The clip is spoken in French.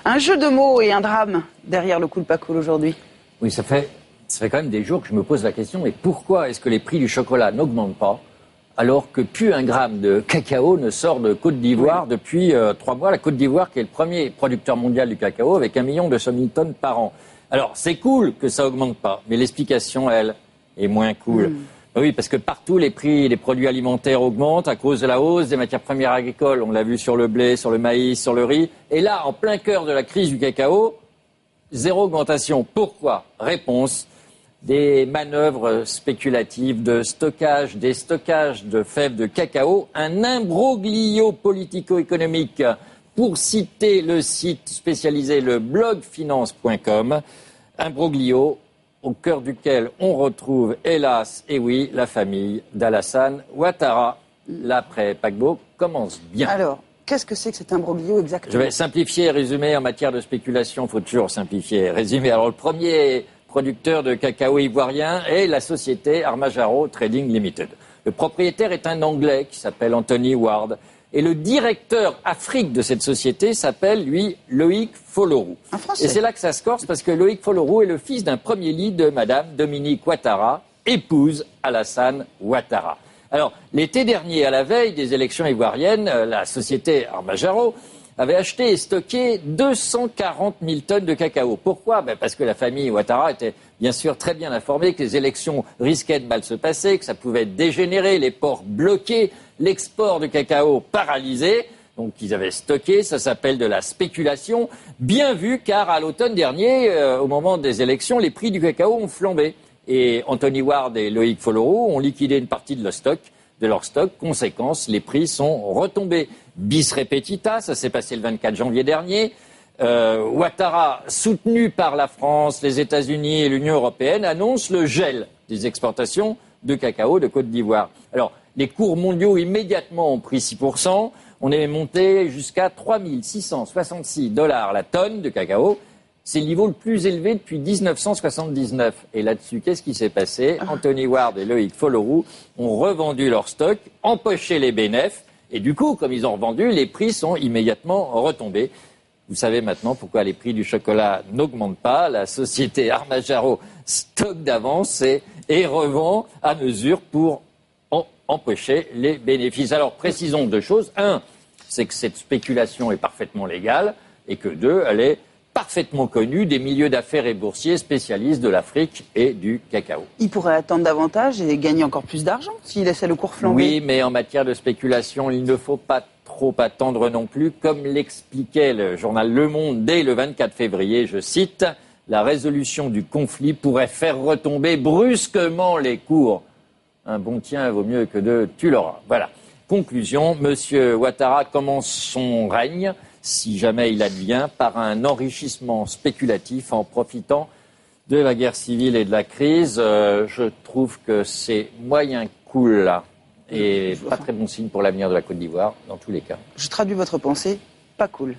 Un jeu de mots et un drame derrière le cool pas cool aujourd'hui. Oui, ça fait quand même des jours que je me pose la question, mais pourquoi est-ce que les prix du chocolat n'augmentent pas alors que plus un gramme de cacao ne sort de Côte d'Ivoire depuis 3 mois. La Côte d'Ivoire qui est le premier producteur mondial du cacao avec 1 200 000 tonnes par an. Alors c'est cool que ça augmente pas, mais l'explication, elle, est moins cool. Oui, parce que partout les prix des produits alimentaires augmentent à cause de la hausse des matières premières agricoles. On l'a vu sur le blé, sur le maïs, sur le riz. Et là, en plein cœur de la crise du cacao, zéro augmentation. Pourquoi ? Réponse, des manœuvres spéculatives de stockage, des stockages de fèves de cacao, un imbroglio politico-économique, pour citer le site spécialisé, le blogfinance.com, imbroglio au cœur duquel on retrouve, hélas, et oui, la famille d'Alassane Ouattara. L'après-paquebot commence bien. Alors, qu'est-ce que c'est que cet imbroglio exactement ? Je vais simplifier et résumer. En matière de spéculation, il faut toujours simplifier et résumer. Alors, le premier producteur de cacao ivoirien est la société Armajaro Trading Limited. Le propriétaire est un Anglais qui s'appelle Anthony Ward. Et le directeur Afrique de cette société s'appelle, lui, Loïc Folorou. Un Français. Et c'est là que ça se corse, parce que Loïc Folorou est le fils d'un premier lit de Madame Dominique Ouattara, épouse Alassane Ouattara. Alors, l'été dernier, à la veille des élections ivoiriennes, la société Armajaro avait acheté et stocké 240 000 tonnes de cacao. Pourquoi ? Parce que la famille Ouattara était bien sûr très bien informée que les élections risquaient de mal se passer, que ça pouvait dégénérer, les ports bloqués, l'export de cacao paralysé. Donc ils avaient stocké, ça s'appelle de la spéculation. Bien vu, car à l'automne dernier, au moment des élections, les prix du cacao ont flambé. Et Anthony Ward et Loïc Folorou ont liquidé une partie de leur stock. Conséquence, les prix sont retombés. Bis repetita, ça s'est passé le 24 janvier dernier. Ouattara, soutenu par la France, les États-Unis et l'Union européenne, annonce le gel des exportations de cacao de Côte d'Ivoire. Alors, les cours mondiaux immédiatement ont pris 6%. On est monté jusqu'à 3 666 $ la tonne de cacao. C'est le niveau le plus élevé depuis 1979. Et là-dessus, qu'est-ce qui s'est passé ? Anthony Ward et Loïc Folorou ont revendu leur stock, empoché les bénéfices. Et du coup, comme ils ont revendu, les prix sont immédiatement retombés. Vous savez maintenant pourquoi les prix du chocolat n'augmentent pas. La société Armajaro stocke d'avance et revend à mesure pour empocher les bénéfices. Alors, précisons 2 choses. 1, c'est que cette spéculation est parfaitement légale. Et que 2, elle est parfaitement connue des milieux d'affaires et boursiers spécialistes de l'Afrique et du cacao. Il pourrait attendre davantage et gagner encore plus d'argent s'il laissait le cours flamber. Oui, mais en matière de spéculation, il ne faut pas trop attendre non plus. Comme l'expliquait le journal Le Monde dès le 24 février, je cite, « La résolution du conflit pourrait faire retomber brusquement les cours. Un bon tien vaut mieux que 2, tu l'auras. » Voilà. Conclusion, M. Ouattara commence son règne, si jamais il advient, par un enrichissement spéculatif en profitant de la guerre civile et de la crise. Je trouve que c'est moyen cool là. Et pas très bon signe pour l'avenir de la Côte d'Ivoire, dans tous les cas. Je traduis votre pensée, pas cool.